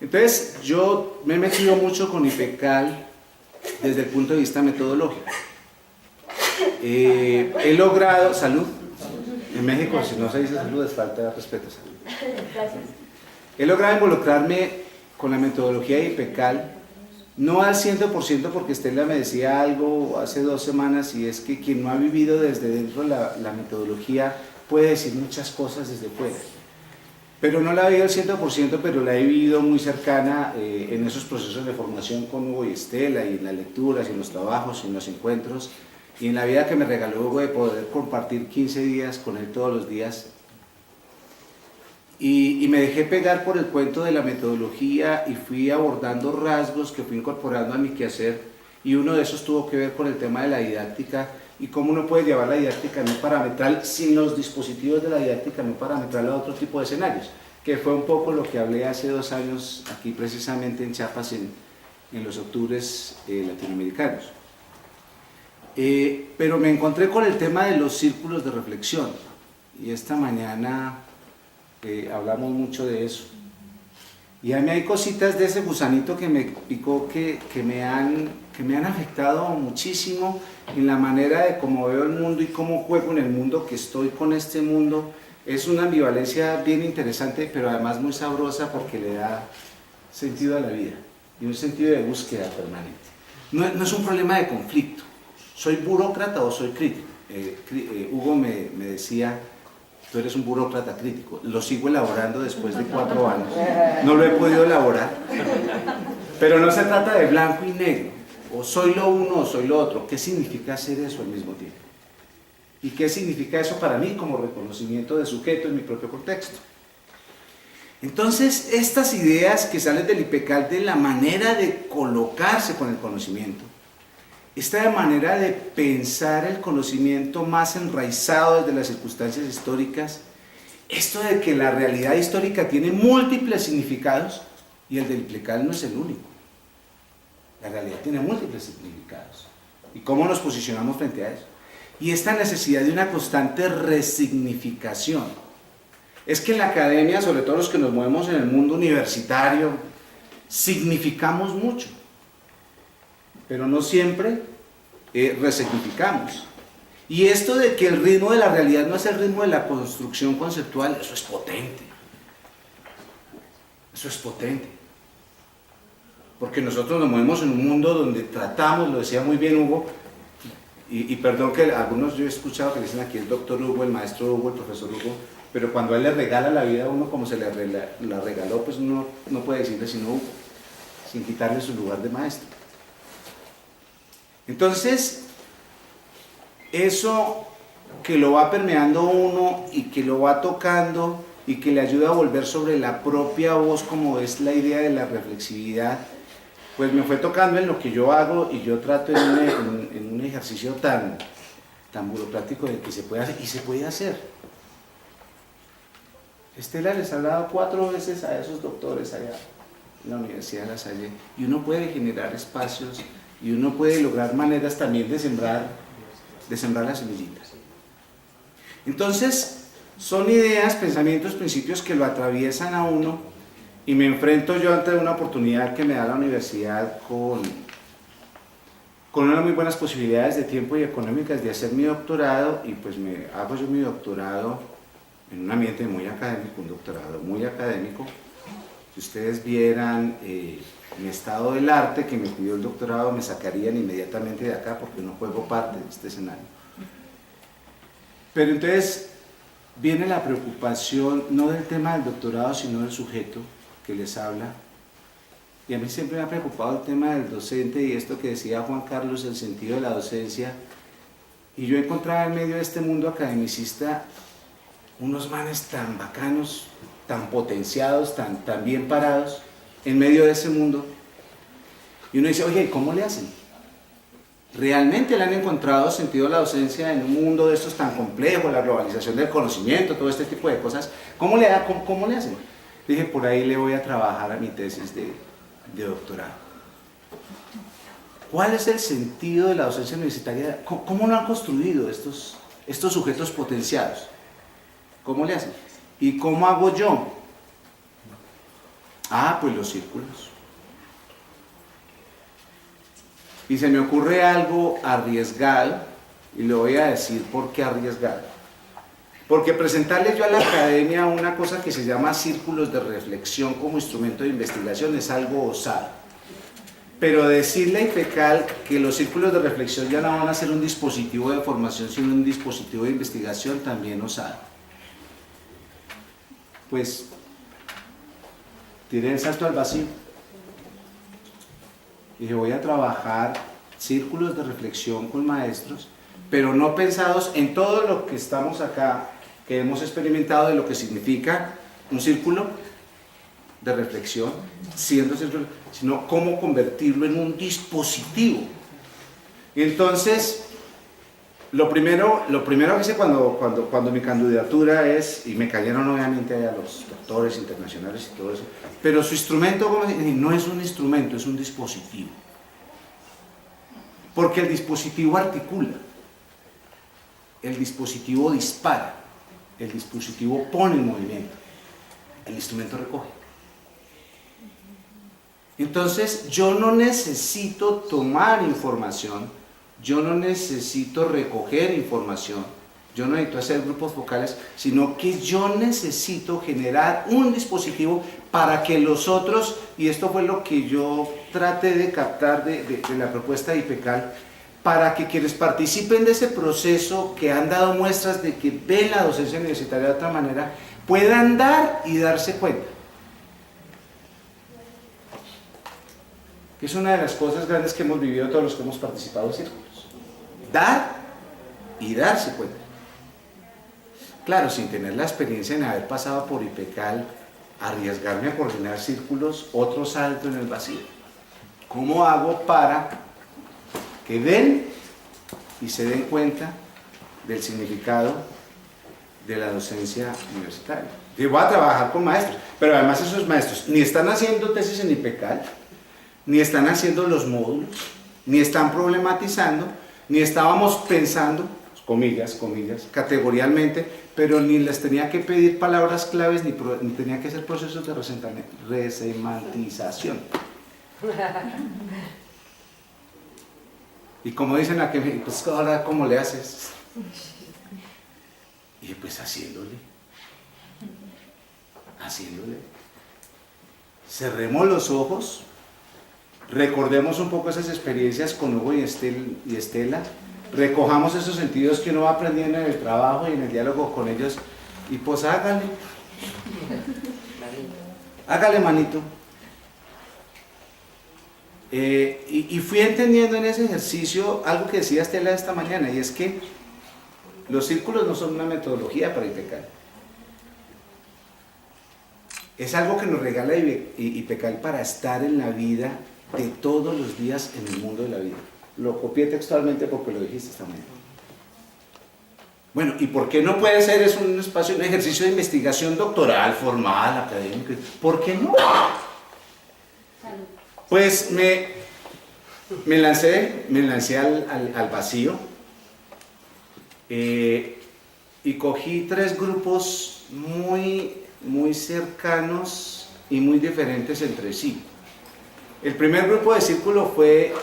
Entonces, yo me he metido mucho con IPECAL desde el punto de vista metodológico. He logrado, salud, en México si no se dice salud es falta de respeto, salud. Gracias. He logrado involucrarme con la metodología de IPECAL, no al 100%, porque Estela me decía algo hace 2 semanas, y es que quien no ha vivido desde dentro la metodología puede decir muchas cosas desde fuera. Pero no la he vivido al 100%, pero la he vivido muy cercana en esos procesos de formación con Hugo y Estela, y en las lecturas, y en los trabajos, y en los encuentros, y en la vida que me regaló Hugo de poder compartir 15 días con él todos los días. Y me dejé pegar por el cuento de la metodología y fui abordando rasgos que fui incorporando a mi quehacer, y uno de esos tuvo que ver con el tema de la didáctica y cómo uno puede llevar la didáctica no parametral sin los dispositivos de la didáctica no parametral a otro tipo de escenarios, que fue un poco lo que hablé hace 2 años aquí precisamente en Chiapas en los octubres latinoamericanos. Pero me encontré con el tema de los círculos de reflexión, y esta mañana hablamos mucho de eso. Y a mí hay cositas de ese gusanito que me picó que me han afectado muchísimo en la manera de cómo veo el mundo y cómo juego en el mundo, que estoy con este mundo Es una ambivalencia bien interesante, pero además muy sabrosa porque le da sentido a la vida y un sentido de búsqueda permanente. No es un problema de conflicto. ¿Soy burócrata o soy crítico? Hugo me decía, tú eres un burócrata crítico. Lo sigo elaborando después de 4 años. No lo he podido elaborar. Pero no se trata de blanco y negro. O soy lo uno o soy lo otro. ¿Qué significa hacer eso al mismo tiempo? ¿Y qué significa eso para mí como reconocimiento de sujeto en mi propio contexto? Entonces, estas ideas que salen del IPECAL de la manera de colocarse con el conocimiento, esta manera de pensar el conocimiento más enraizado desde las circunstancias históricas, esto de que la realidad histórica tiene múltiples significados y el del IPECAL no es el único. La realidad tiene múltiples significados. ¿Y cómo nos posicionamos frente a eso? Y esta necesidad de una constante resignificación. Es que en la academia, sobre todo los que nos movemos en el mundo universitario, significamos mucho, pero no siempre resignificamos. Y esto de que el ritmo de la realidad no es el ritmo de la construcción conceptual, eso es potente. Eso es potente. Porque nosotros nos movemos en un mundo donde tratamos, lo decía muy bien Hugo, y perdón que algunos yo he escuchado que dicen aquí el doctor Hugo, el maestro Hugo, el profesor Hugo, pero cuando a él le regala la vida a uno como se la regaló, pues uno no puede decirle sino Hugo, sin quitarle su lugar de maestro. Entonces, eso que lo va permeando uno y que lo va tocando y que le ayuda a volver sobre la propia voz, como es la idea de la reflexividad, pues me fue tocando en lo que yo hago y yo trato en un ejercicio tan burocrático de que se puede hacer, y se puede hacer. Estela les ha hablado 4 veces a esos doctores allá en la Universidad de La Salle, y uno puede generar espacios y uno puede lograr maneras también de sembrar las semillitas. Entonces, son ideas, pensamientos, principios que lo atraviesan a uno, y me enfrento yo ante una oportunidad que me da la universidad con unas muy buenas posibilidades de tiempo y económicas de hacer mi doctorado, y pues hago yo mi doctorado en un ambiente muy académico, un doctorado muy académico. Si ustedes vieran mi estado del arte que me pidió el doctorado, me sacarían inmediatamente de acá porque no juego parte de este escenario. Pero entonces viene la preocupación no del tema del doctorado, sino del sujeto que les habla. Y a mí siempre me ha preocupado el tema del docente y esto que decía Juan Carlos, el sentido de la docencia. Y yo encontraba en medio de este mundo academicista unos manes tan bacanos, tan potenciados, tan bien parados en medio de ese mundo. Y uno dice, oye, ¿cómo le hacen? ¿Realmente le han encontrado sentido a la docencia en un mundo de estos tan complejos, la globalización del conocimiento, todo este tipo de cosas? ¿Cómo le hacen? Dije, por ahí le voy a trabajar a mi tesis de doctorado. ¿Cuál es el sentido de la docencia universitaria? ¿Cómo lo han construido estos sujetos potenciados? ¿Cómo le hacen? ¿Y cómo hago yo? Pues los círculos. Y se me ocurre algo arriesgado, y le voy a decir por qué arriesgado. Porque presentarle yo a la academia una cosa que se llama círculos de reflexión como instrumento de investigación es algo osado. Pero decirle a IPECAL que los círculos de reflexión ya no van a ser un dispositivo de formación, sino un dispositivo de investigación, también osado. Pues tiré el salto al vacío. Y voy a trabajar círculos de reflexión con maestros, pero no pensados en todo lo que estamos acá, que hemos experimentado de lo que significa un círculo de reflexión, sino cómo convertirlo en un dispositivo. Y entonces, lo primero que hice cuando mi candidatura es, y me cayeron obviamente a los doctores internacionales y todo eso, pero su instrumento no es un instrumento, es un dispositivo. Porque el dispositivo articula, el dispositivo dispara, el dispositivo pone en movimiento, el instrumento recoge. Entonces yo no necesito tomar información, yo no necesito recoger información, yo no necesito hacer grupos focales, sino que yo necesito generar un dispositivo para que los otros, y esto fue lo que yo traté de captar de la propuesta de IPECAL, para que quienes participen de ese proceso, que han dado muestras de que ven la docencia universitaria de otra manera, puedan dar y darse cuenta. Que es una de las cosas grandes que hemos vivido todos los que hemos participado en círculos. Dar y darse cuenta. Claro, sin tener la experiencia en haber pasado por IPECAL, arriesgarme a coordinar círculos, otro salto en el vacío. ¿Cómo hago para que den y se den cuenta del significado de la docencia universitaria? Yo voy a trabajar con maestros, pero además esos maestros ni están haciendo tesis en IPECAL, ni están haciendo los módulos, ni están problematizando, ni estábamos pensando, comillas, categorialmente, pero ni les tenía que pedir palabras claves, ni tenía que hacer procesos de resemantización. Y como dicen aquí, pues ahora, ¿cómo le haces? Y pues haciéndole. Cerremos los ojos, recordemos un poco esas experiencias con Hugo y Estela, recojamos esos sentidos que uno va aprendiendo en el trabajo y en el diálogo con ellos, y pues hágale, manito. Y fui entendiendo en ese ejercicio algo que decía Estela esta mañana, y es que los círculos no son una metodología para IPECAL. Es algo que nos regala IPECAL para estar en la vida de todos los días en el mundo de la vida. Lo copié textualmente porque lo dijiste esta mañana. Bueno, ¿y por qué no puede ser eso un espacio, un ejercicio de investigación doctoral, formal, académico? ¿Por qué no? Pues me lancé al vacío y cogí 3 grupos muy cercanos y muy diferentes entre sí. El primer grupo de círculo fue,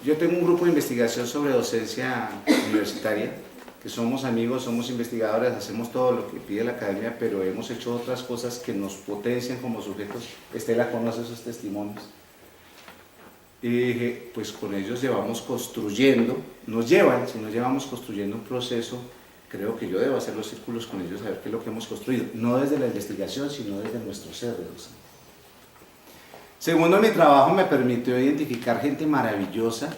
yo tengo un grupo de investigación sobre docencia universitaria, que somos amigos, somos investigadores, hacemos todo lo que pide la academia, pero hemos hecho otras cosas que nos potencian como sujetos. Estela conoce esos testimonios. Y dije, pues con ellos llevamos construyendo un proceso. Creo que yo debo hacer los círculos con ellos, a ver qué es lo que hemos construido, no desde la investigación, sino desde nuestro ser de docente. Segundo, mi trabajo me permitió identificar gente maravillosa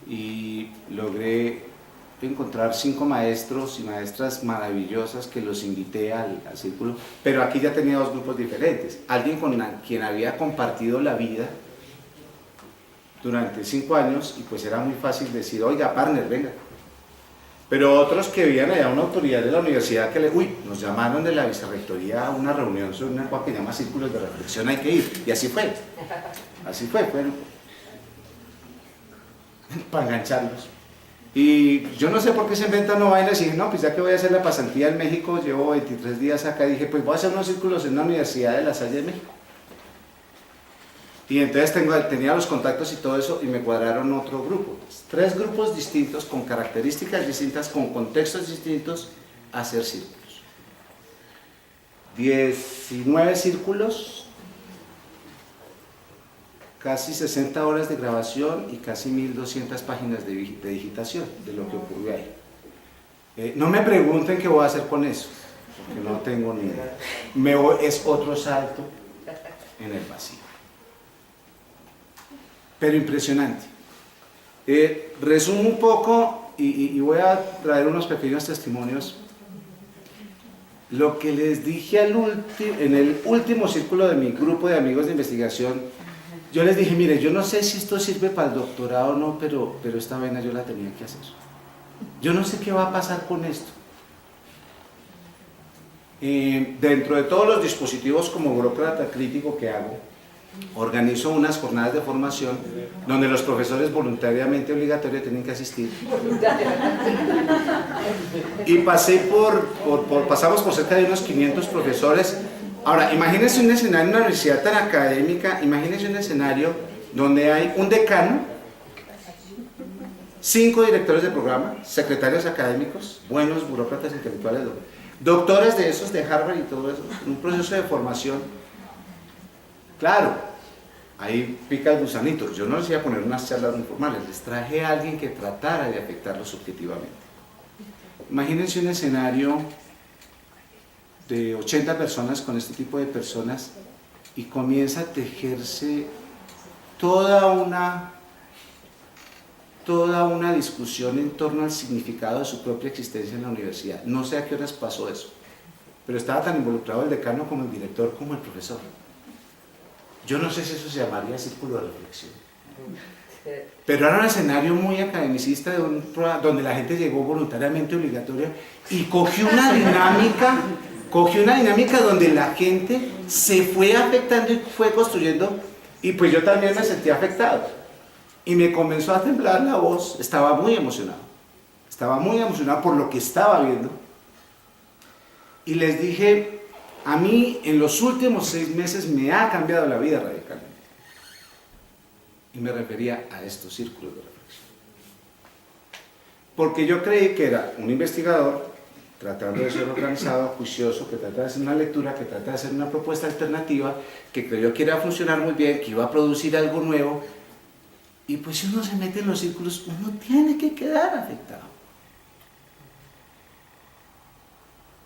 y logré encontrar 5 maestros y maestras maravillosas que los invité al círculo, pero aquí ya tenía 2 grupos diferentes. Alguien con quien había compartido la vida durante 5 años y pues era muy fácil decir, oiga, partner, venga. Pero otros que veían allá una autoridad de la universidad que nos llamaron de la vicerrectoría a una reunión sobre una cosa que llama círculos de reflexión, hay que ir. Y así fue. Para engancharlos. Y yo no sé por qué se inventan vainas y dije, no, pues ya que voy a hacer la pasantía en México, llevo 23 días acá, y dije, pues voy a hacer unos círculos en la Universidad de La Salle de México. Y entonces tenía los contactos y todo eso y me cuadraron otro grupo. 3 grupos distintos, con características distintas, con contextos distintos, a hacer círculos. 19 círculos, casi 60 horas de grabación y casi 1200 páginas de digitación de lo que ocurrió ahí. No me pregunten qué voy a hacer con eso, porque no tengo ni idea. Es otro salto en el vacío. Pero impresionante. Resumo un poco y voy a traer unos pequeños testimonios. Lo que les dije en el último círculo de mi grupo de amigos de investigación, yo les dije, mire, yo no sé si esto sirve para el doctorado o no, pero esta vaina yo la tenía que hacer. Yo no sé qué va a pasar con esto. Dentro de todos los dispositivos como burócrata crítico que hago, organizo unas jornadas de formación donde los profesores voluntariamente obligatorios tienen que asistir. Y pasamos por cerca de unos 500 profesores. Ahora, imagínense un escenario en una universidad tan académica, imagínense un escenario donde hay un decano, 5 directores de programa, secretarios académicos, buenos burócratas intelectuales, doctores de esos de Harvard y todo eso, un proceso de formación. Claro, ahí pica el gusanito. Yo no les iba a poner unas charlas muy formales, les traje a alguien que tratara de afectarlos subjetivamente. Imagínense un escenario de 80 personas con este tipo de personas y comienza a tejerse toda una discusión en torno al significado de su propia existencia en la universidad. No sé a qué horas pasó eso, pero estaba tan involucrado el decano como el director como el profesor. Yo no sé si eso se llamaría círculo de reflexión, pero era un escenario muy academicista donde la gente llegó voluntariamente obligatoria y cogió una dinámica donde la gente se fue afectando y fue construyendo, y pues yo también me sentí afectado y me comenzó a temblar la voz. Estaba muy emocionado por lo que estaba viendo, y les dije: a mí en los últimos 6 meses me ha cambiado la vida radicalmente. Y me refería a estos círculos de reflexión. Porque yo creí que era un investigador tratando de ser organizado, juicioso, que trataba de hacer una lectura, que trataba de hacer una propuesta alternativa, que creyó que iba a funcionar muy bien, que iba a producir algo nuevo. Y pues si uno se mete en los círculos, uno tiene que quedar afectado.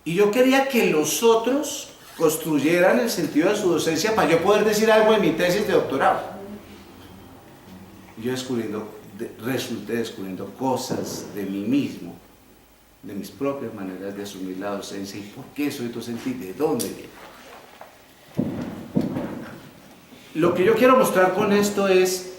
Y yo quería que los otros construyeran el sentido de su docencia para yo poder decir algo en mi tesis de doctorado. Y yo resulté descubriendo cosas de mí mismo, de mis propias maneras de asumir la docencia y por qué soy docente y de dónde viene. Lo que yo quiero mostrar con esto es,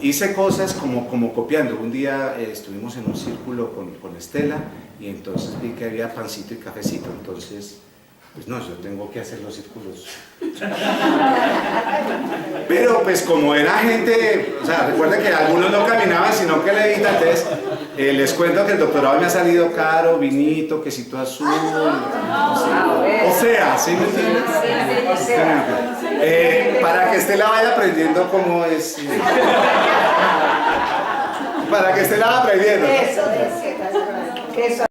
hice cosas como copiando. Un día estuvimos en un círculo con Estela y entonces vi que había pancito y cafecito, entonces pues no, yo tengo que hacer los círculos. Pero pues como era gente, o sea, recuerden que algunos no caminaban sino que levitan, entonces les cuento que el doctorado me ha salido caro, vinito, quesito azul, o sea, ¿sí me entiendes? Para que Estela vaya aprendiendo cómo es. Para que Estela vaya aprendiendo. Eso,